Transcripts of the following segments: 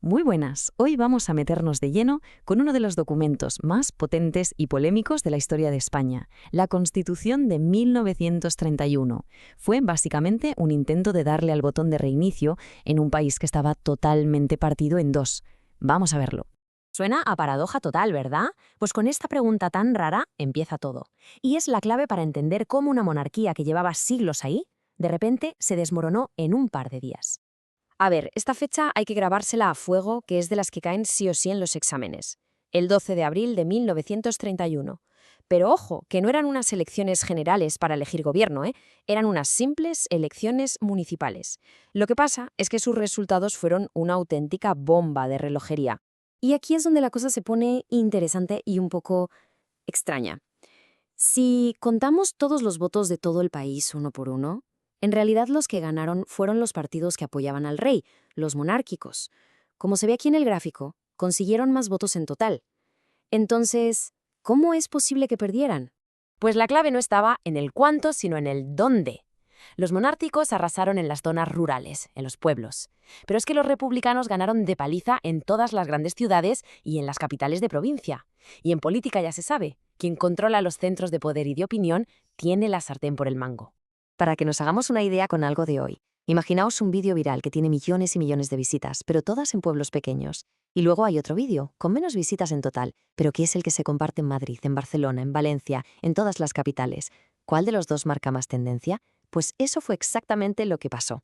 Muy buenas. Hoy vamos a meternos de lleno con uno de los documentos más potentes y polémicos de la historia de España, la Constitución de 1931. Fue básicamente un intento de darle al botón de reinicio en un país que estaba totalmente partido en dos. Vamos a verlo. Suena a paradoja total, ¿verdad? Pues con esta pregunta tan rara empieza todo. Y es la clave para entender cómo una monarquía que llevaba siglos ahí, de repente se desmoronó en un par de días. A ver, esta fecha hay que grabársela a fuego, que es de las que caen sí o sí en los exámenes. El 12 de abril de 1931. Pero ojo, que no eran unas elecciones generales para elegir gobierno, ¿eh? Eran unas simples elecciones municipales. Lo que pasa es que sus resultados fueron una auténtica bomba de relojería. Y aquí es donde la cosa se pone interesante y un poco extraña. Si contamos todos los votos de todo el país uno por uno, en realidad los que ganaron fueron los partidos que apoyaban al rey, los monárquicos. Como se ve aquí en el gráfico, consiguieron más votos en total. Entonces, ¿cómo es posible que perdieran? Pues la clave no estaba en el cuánto, sino en el dónde. Los monárquicos arrasaron en las zonas rurales, en los pueblos. Pero es que los republicanos ganaron de paliza en todas las grandes ciudades y en las capitales de provincia. Y en política ya se sabe, quien controla los centros de poder y de opinión tiene la sartén por el mango. Para que nos hagamos una idea con algo de hoy, imaginaos un vídeo viral que tiene millones y millones de visitas, pero todas en pueblos pequeños. Y luego hay otro vídeo, con menos visitas en total, pero que es el que se comparte en Madrid, en Barcelona, en Valencia, en todas las capitales. ¿Cuál de los dos marca más tendencia? Pues eso fue exactamente lo que pasó.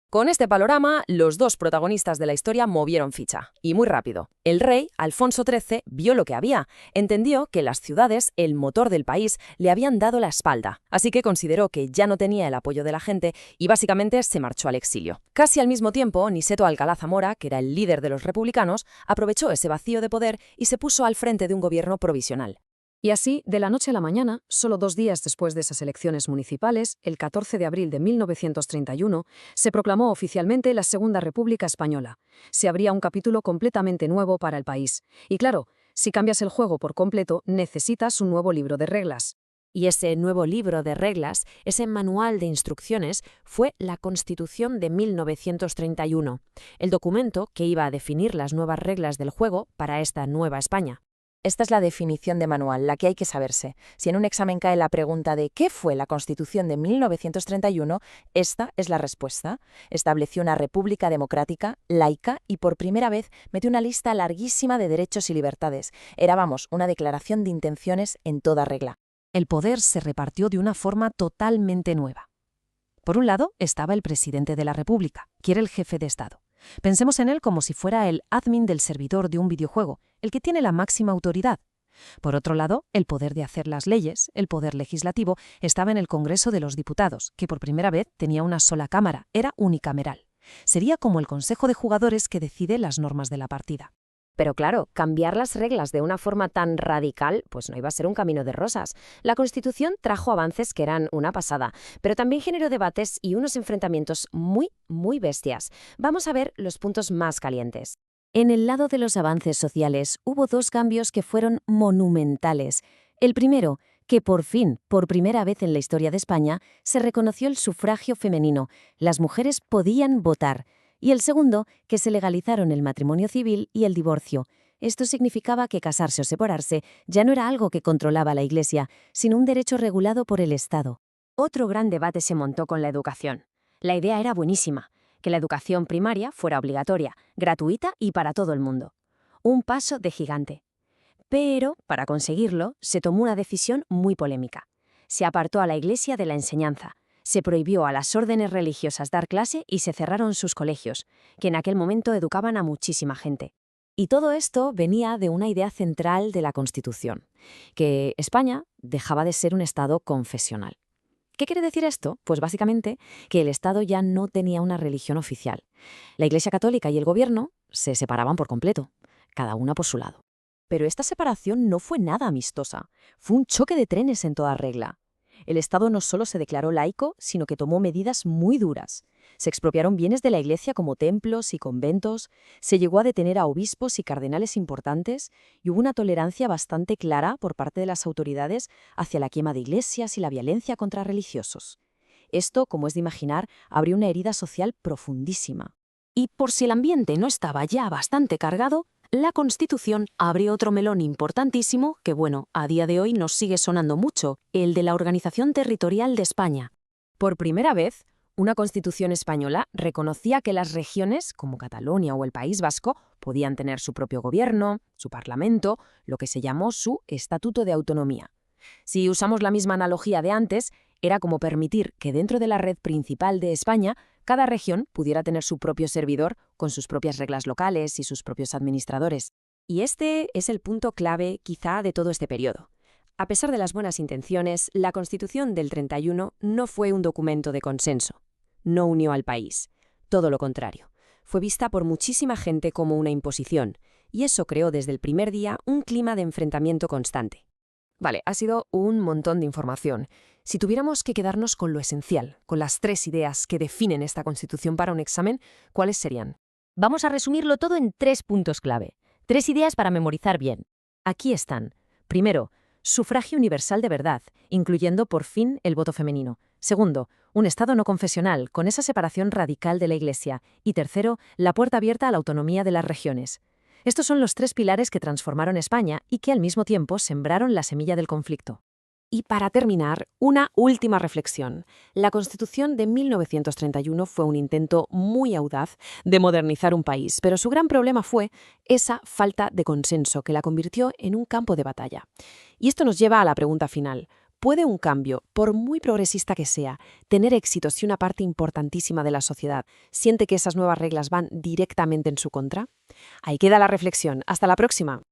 Con este panorama, los dos protagonistas de la historia movieron ficha, y muy rápido. El rey, Alfonso XIII, vio lo que había, entendió que las ciudades, el motor del país, le habían dado la espalda, así que consideró que ya no tenía el apoyo de la gente y básicamente se marchó al exilio. Casi al mismo tiempo, Niceto Alcalá Zamora, que era el líder de los republicanos, aprovechó ese vacío de poder y se puso al frente de un gobierno provisional. Y así, de la noche a la mañana, solo 2 días después de esas elecciones municipales, el 14 de abril de 1931, se proclamó oficialmente la Segunda República Española. Se abría un capítulo completamente nuevo para el país. Y claro, si cambias el juego por completo, necesitas un nuevo libro de reglas. Y ese nuevo libro de reglas, ese manual de instrucciones, fue la Constitución de 1931, el documento que iba a definir las nuevas reglas del juego para esta nueva España. Esta es la definición de manual, la que hay que saberse. Si en un examen cae la pregunta de ¿qué fue la Constitución de 1931?, esta es la respuesta. Estableció una república democrática, laica y por primera vez metió una lista larguísima de derechos y libertades. Era, vamos, una declaración de intenciones en toda regla. El poder se repartió de una forma totalmente nueva. Por un lado estaba el presidente de la República, que era el jefe de Estado. Pensemos en él como si fuera el admin del servidor de un videojuego, el que tiene la máxima autoridad. Por otro lado, el poder de hacer las leyes, el poder legislativo, estaba en el Congreso de los Diputados, que por primera vez tenía una sola cámara, era unicameral. Sería como el Consejo de Jugadores que decide las normas de la partida. Pero claro, cambiar las reglas de una forma tan radical, pues no iba a ser un camino de rosas. La Constitución trajo avances que eran una pasada, pero también generó debates y unos enfrentamientos muy bestias. Vamos a ver los puntos más calientes. En el lado de los avances sociales hubo 2 cambios que fueron monumentales. El primero, que por fin, por primera vez en la historia de España, se reconoció el sufragio femenino. Las mujeres podían votar. Y el segundo, que se legalizaron el matrimonio civil y el divorcio. Esto significaba que casarse o separarse ya no era algo que controlaba la Iglesia, sino un derecho regulado por el Estado. Otro gran debate se montó con la educación. La idea era buenísima, que la educación primaria fuera obligatoria, gratuita y para todo el mundo. Un paso de gigante. Pero, para conseguirlo, se tomó una decisión muy polémica. Se apartó a la Iglesia de la enseñanza. Se prohibió a las órdenes religiosas dar clase y se cerraron sus colegios, que en aquel momento educaban a muchísima gente. Y todo esto venía de una idea central de la Constitución, que España dejaba de ser un Estado confesional. ¿Qué quiere decir esto? Pues básicamente que el Estado ya no tenía una religión oficial. La Iglesia Católica y el gobierno se separaban por completo, cada una por su lado. Pero esta separación no fue nada amistosa, fue un choque de trenes en toda regla. El Estado no solo se declaró laico, sino que tomó medidas muy duras. Se expropiaron bienes de la Iglesia como templos y conventos, se llegó a detener a obispos y cardenales importantes y hubo una tolerancia bastante clara por parte de las autoridades hacia la quema de iglesias y la violencia contra religiosos. Esto, como es de imaginar, abrió una herida social profundísima. Y por si el ambiente no estaba ya bastante cargado, la Constitución abrió otro melón importantísimo que, bueno, a día de hoy nos sigue sonando mucho, el de la Organización Territorial de España. Por primera vez, una Constitución española reconocía que las regiones, como Cataluña o el País Vasco, podían tener su propio gobierno, su parlamento, lo que se llamó su Estatuto de Autonomía. Si usamos la misma analogía de antes, era como permitir que dentro de la red principal de España, cada región pudiera tener su propio servidor con sus propias reglas locales y sus propios administradores. Y este es el punto clave, quizá, de todo este periodo. A pesar de las buenas intenciones, la Constitución del 31 no fue un documento de consenso. No unió al país. Todo lo contrario. Fue vista por muchísima gente como una imposición, y eso creó desde el primer día un clima de enfrentamiento constante. Vale, ha sido un montón de información. Si tuviéramos que quedarnos con lo esencial, con las 3 ideas que definen esta Constitución para un examen, ¿cuáles serían? Vamos a resumirlo todo en 3 puntos clave. 3 ideas para memorizar bien. Aquí están. Primero, sufragio universal de verdad, incluyendo por fin el voto femenino. Segundo, un Estado no confesional, con esa separación radical de la Iglesia. Y tercero, la puerta abierta a la autonomía de las regiones. Estos son los 3 pilares que transformaron España y que al mismo tiempo sembraron la semilla del conflicto. Y para terminar, una última reflexión. La Constitución de 1931 fue un intento muy audaz de modernizar un país, pero su gran problema fue esa falta de consenso que la convirtió en un campo de batalla. Y esto nos lleva a la pregunta final. ¿Puede un cambio, por muy progresista que sea, tener éxito si una parte importantísima de la sociedad siente que esas nuevas reglas van directamente en su contra? Ahí queda la reflexión. Hasta la próxima.